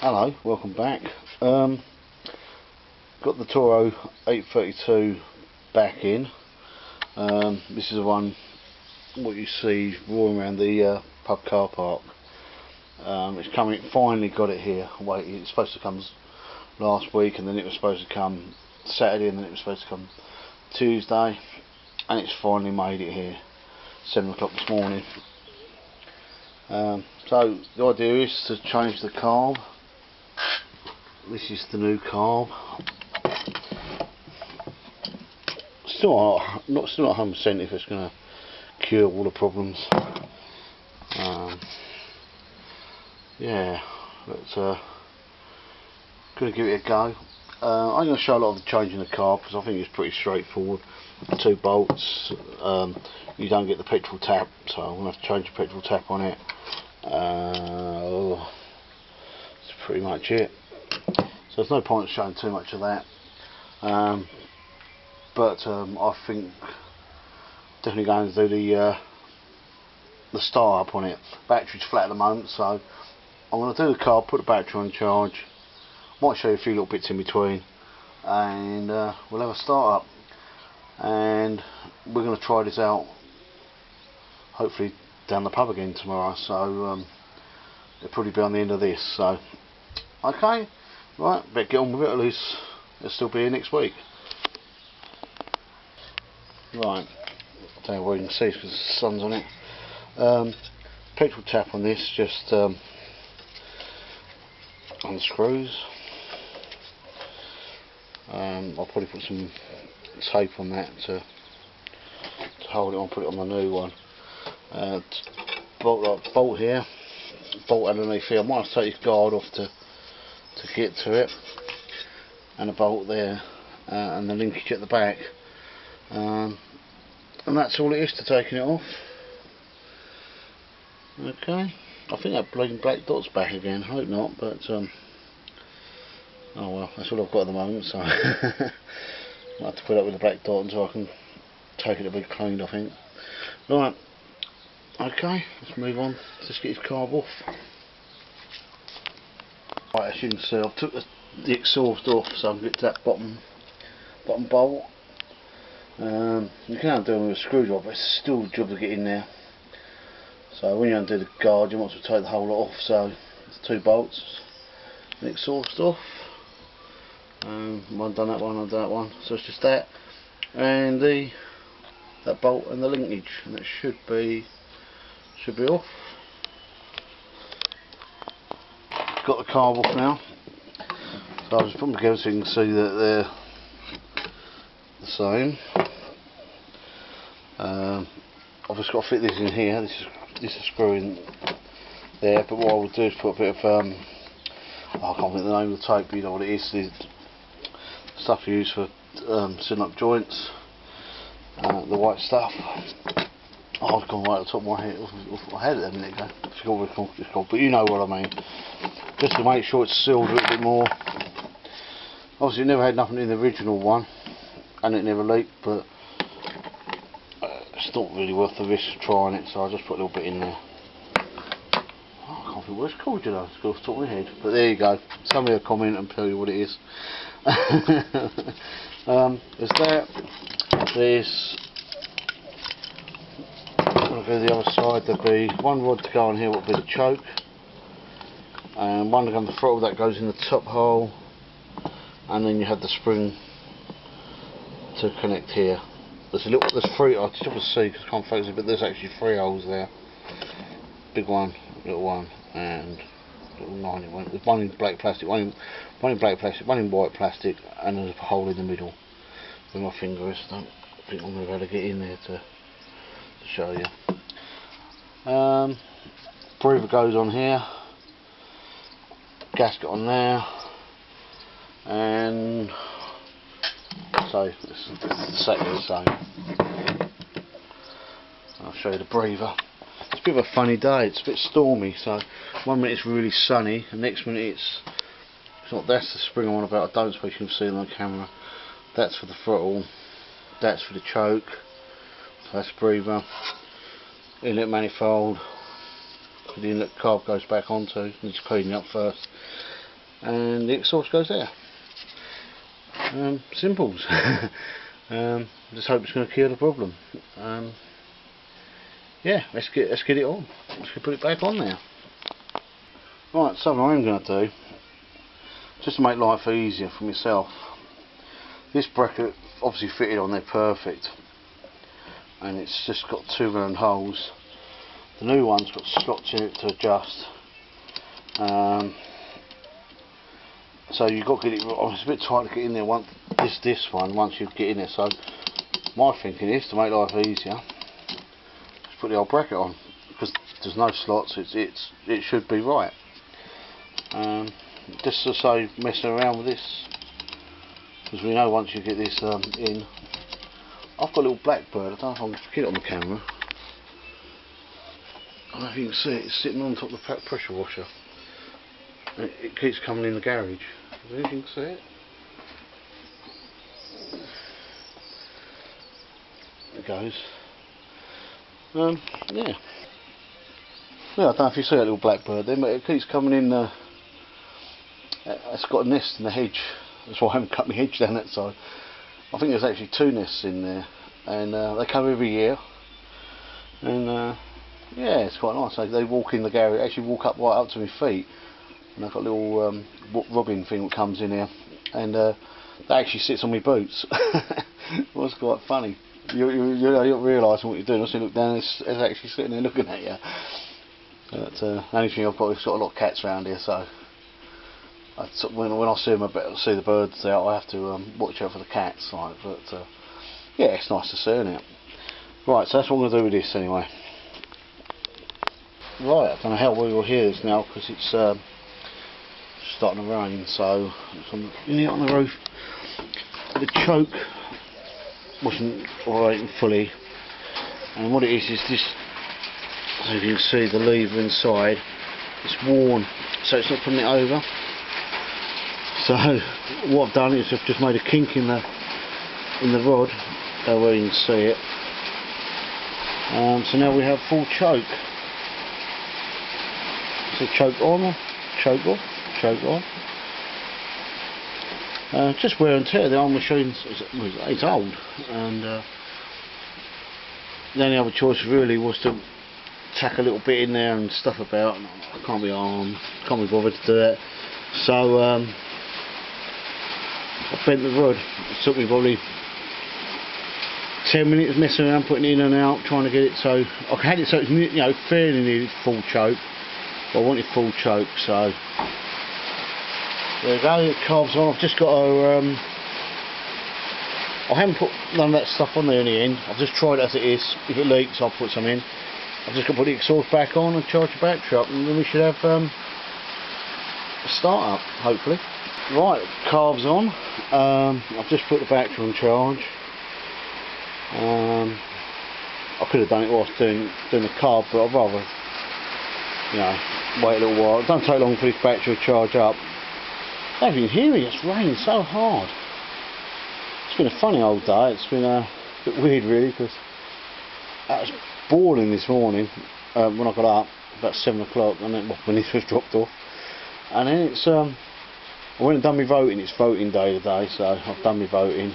Hello, welcome back. Got the Toro 832 back in. This is the one what you see roaring around the pub car park. It's coming. Finally got it here. Wait, it's supposed to come last week, and then it was supposed to come Saturday, and then it was supposed to come Tuesday, and it's finally made it here. 7 o'clock this morning. So the idea is to change the carb. This is the new carb. Still not 100% if it's going to cure all the problems. Yeah, but going to give it a go. I'm going to show a lot of the changing the carb because I think it's pretty straightforward. The 2 bolts. You don't get the petrol tap, so I'm going to have to change the petrol tap on it. That's pretty much it. So there's no point in showing too much of that. But I think definitely going to do the start up on it. Battery's flat at the moment, so I'm going to do the car, put the battery on charge. Might show you a few little bits in between, and we'll have a start up. And we're going to try this out. Hopefully down the pub again tomorrow. So it'll probably be on the end of this. So okay. Right, better get on with it, at least it'll still be here next week. Right, I don't know where you can see because the sun's on it. Petrol tap on this just unscrews. I'll probably put some tape on that to hold it on, put it on the new one. Bolt here, bolt underneath here. I might have to take this guard off to get to it, and a bolt there, and the linkage at the back, and that's all it is to taking it off. Okay, I think that bleeding black dot's back again. I hope not, but oh well, that's all I've got at the moment, so I'll have to put up with the black dot until I can take it to be cleaned, I think. Right, okay, let's move on. Let's get his carb off. Right, as you can see, I've took the exhaust off so I can get to that bottom bolt. You can undo them with a screwdriver, but it's still a job to get in there. So when you undo the guard, you want to take the whole lot off. So it's 2 bolts, the exhaust off. One done that one, I've done that one. So it's just that, and that bolt and the linkage, and that should be off. Got the carb off now, so I'll just put them together so you can see that they're the same. I've just got to fit this in here. This is a screw in there, but what I will do is put a bit of I can't think the name of the tape, but you know what it is. The stuff you use for sealing up joints, the white stuff. Oh, I've gone right at the top of my head. I had it a minute ago. I forgot what it's called, but you know what I mean. Just to make sure it's sealed a little bit more. Obviously it never had nothing in the original one, and it never leaked, but it's not really worth the risk of trying it, so I'll just put a little bit in there. Oh, I can't think what it's called, you know, it's off the top of my head, but there you go. Somebody will comment and tell you what it is. There's that, there's, I'll go to the other side. There'll be one rod to go on here, what will be the choke, and one on the throttle that goes in the top hole, and then you have the spring to connect here. There's 3, I just have to see because I can't focus it, but there's actually 3 holes there. Big one, little one, and little 9 one. There's one in black plastic, one in black plastic, one in white plastic, and there's a hole in the middle where my finger is. I don't think I'm going to be able to get in there to show you. Breather goes on here, gasket on there, and so it's exactly the same. I'll show you the breather. It's a bit of a funny day, it's a bit stormy, so one minute it's really sunny, and next minute it's not. That's the spring I'm on about. I don't suppose you can see it on camera. That's for the throttle, that's for the choke, so that's breather. Inlet manifold, the inlet carb goes back onto, needs cleaning up first. and the exhaust goes there. Simples. Just hope it's going to cure the problem. Yeah, let's get it on. Let's put it back on now. Right, something I'm going to do, just to make life easier for myself. This bracket obviously fitted on there perfect, and it's just got 2 round holes. The new one's got slots in it to adjust. So you've got to get it. It's a bit tight to get in there. Once you get in there. So my thinking is, to make life easier, just put the old bracket on, because there's no slots. It should be right. Just to save messing around with this, because we know once you get this in. I've got a little blackbird. I don't know if I can get it on the camera. I don't know if you can see it. It's sitting on top of the pressure washer. It keeps coming in the garage. I don't know if you can see it. There it goes. Yeah. Yeah, I don't know if you see that little blackbird there, but it keeps coming in. It's got a nest in the hedge. That's why I haven't cut my hedge down that side. I think there's actually 2 nests in there, and they come every year. And yeah, it's quite nice. They walk in the garage, actually walk up right up to my feet. And I've got a little robin thing that comes in here, and that actually sits on my boots. It was quite funny. You're not realising what you're doing. I look down, it's actually sitting there looking at you. But the only thing I've got is got a lot of cats around here, so when I see the birds out, I have to watch out for the cats. Like, but yeah, it's nice to see, isn't it? Right, so that's what I'm going to do with this anyway. Right, I don't know how well you'll hear this now, because it's starting to rain, so I'm in here on the roof. The choke wasn't operating fully, and what it is this, as you can see, the lever inside, it's worn, so it's not putting it over. So what I've done is I've just made a kink in the rod, where you can see it. So now we have full choke. So choke on, choke off, choke on. Just wear and tear. The old machine, it's old, and the only other choice really was to tack a little bit in there and stuff about. I can't be bothered to do that. So I bent the rod. It took me probably 10 minutes messing around, putting it in and out, trying to get it so I had it so it's fairly nearly full choke. But I wanted full choke, so there you go. The carb's on. I've just got to. I haven't put none of that stuff on there in the end. I've just tried it as it is. If it leaks, I'll put some in. I've just got to put the exhaust back on and charge the battery up, and then we should have a start up, hopefully. Right, carb's on. I've just put the battery on charge. I could have done it whilst doing the carb, but I'd rather, wait a little while. It doesn't take long for this battery to charge up. I don't even hear it. It's raining so hard. It's been a funny old day. It's been a bit weird, really, because it was boiling this morning when I got up about 7 o'clock, and then when this was dropped off. And then it's I went and done my voting. It's voting day today, so I've done my voting,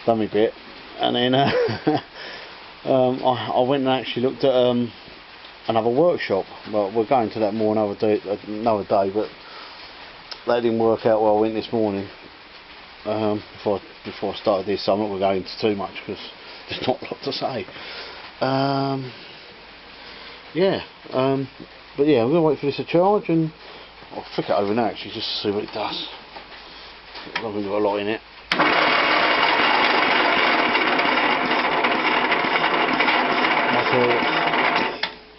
done my bit, and then I went and actually looked at another workshop. Well, we're going to that more another day, but that didn't work out well. I went this morning before I started this, so I'm not going to go into too much because there's not a lot to say. But yeah, I'm going to wait for this to charge, and I'll flick it over now actually just to see what it does. I haven't got a lot in it.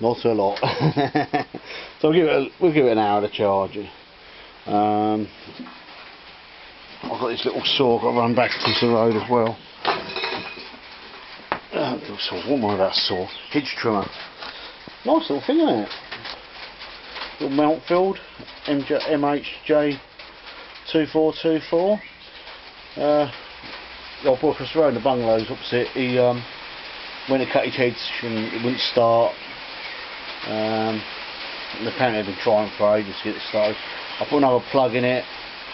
Not a lot. So we'll give it an hour to charge. I've got this little saw I've got to run back across the road as well. Little saw. What am I about saw? Hedge trimmer. Nice little thing, isn't it? Little melt field, MHJ 2424. Our boy across the road, the bungalow's opposite, he went to cut his hedge and it wouldn't start. And apparently I've been trying for ages to get it started. I put another plug in it.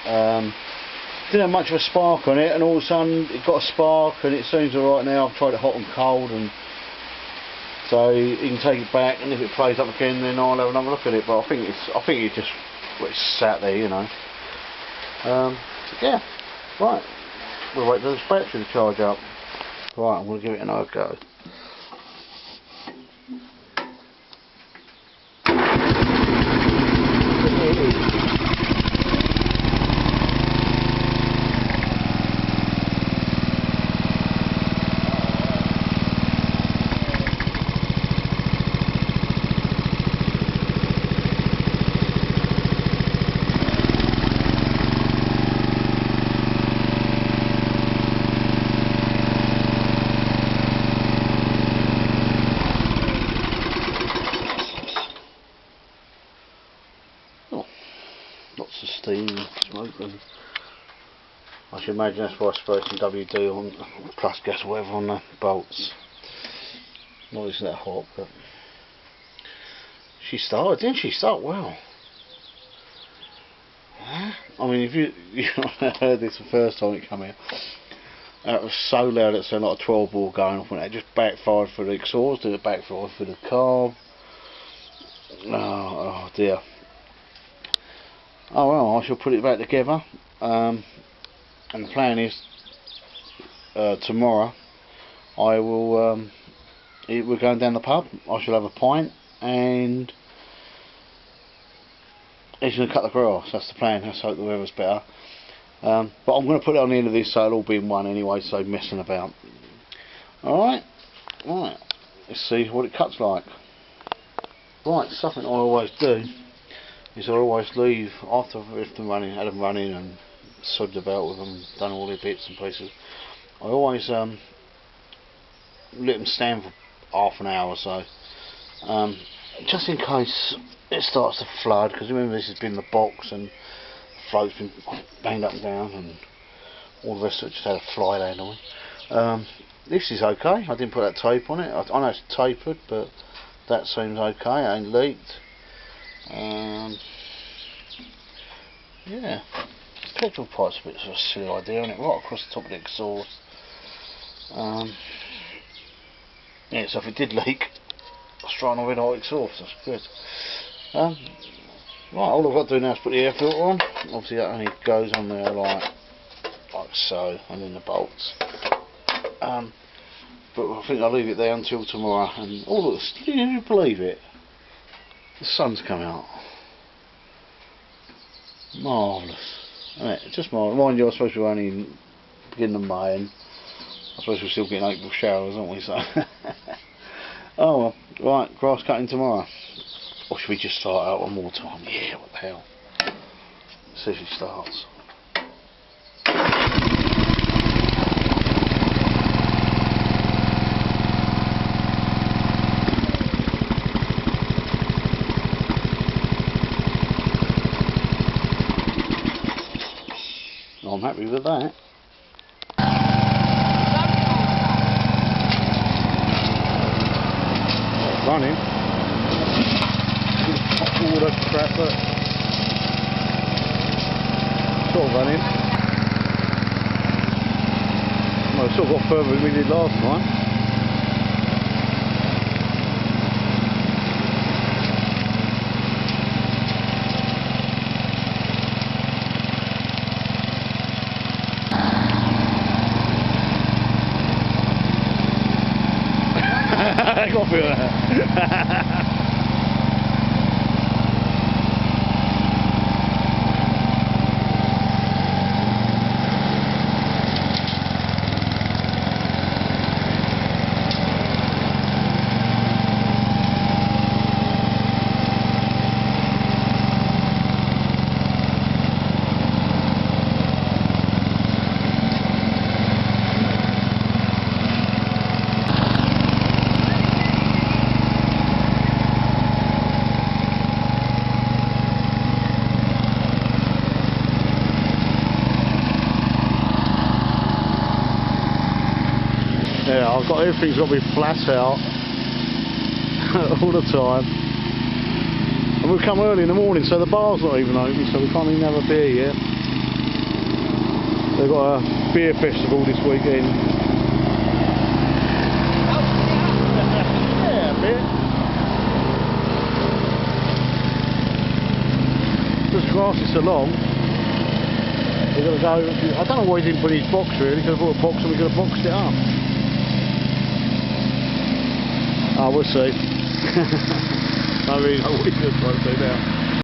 Didn't have much of a spark on it, and all of a sudden it got a spark, and it seems alright now. I've tried it hot and cold, and so you can take it back, and if it plays up again, then I'll have another look at it. But I think it just, well, it's sat there, you know. Yeah, right. We'll wait for this battery to charge up. Right, I'm going to give it another go. Lots of steam and smoke, and I should imagine that's why I sprayed some WD on, plus gas or whatever, on the bolts. Not isn't that hot, but she started, didn't she? Start well. I mean, if you heard this the first time it came out, it was so loud it sounded like a 12 ball going off, and it just backfired for the exhaust, it backfired for the carb. Oh dear. Oh well, I shall put it back together, and the plan is tomorrow I will we're going down the pub. I shall have a pint, and he's going to cut the grass. That's the plan. Let's hope the weather's better, but I'm going to put it on the end of this so it'll all be in one anyway, so messing about. Alright, right, let's see what it cuts like. Right, something I always do is I always leave, after I've had them running and subbed about with them, done all their bits and pieces, I always let them stand for half an hour or so, just in case it starts to flood, because remember this has been the box and the float's been banged up and down and all the rest of it, just had a fly land on me. This is okay, I didn't put that tape on it. I know it's tapered, but that seems okay, it ain't leaked. Yeah, petrol pipe's a bit of a silly idea, isn't it? Right across the top of the exhaust. Yeah, so if it did leak, I was trying to red hot exhaust, that's good. Right, all I've got to do now is put the air filter on. Obviously that only goes on there like so, and then the bolts. But I think I'll leave it there until tomorrow. And oh look, can you believe it? The sun's come out. Marvellous. Isn't it? Just marvellous. Mind you, I suppose we're only in beginning of May, and I suppose we're still getting April showers, aren't we? So oh well. Right, grass cutting tomorrow. Or should we just start out one more time? Yeah, what the hell. Let's see if it starts. I'm happy with that. Running. Hot water crap, but sort of running. Well, it's sort of got further than we did last time. I got feel that. Yeah, I've got everything's got to be flat out all the time. And we've come early in the morning, so the bar's not even open, so we can't even have a beer yet. They've got a beer festival this weekend. Yeah, a bit. This grass is so long. We've got to go. I don't know why he didn't put his box really. Could have brought a box and we could have boxed it up. Oh, we'll see. I really know what he's going to try to do now.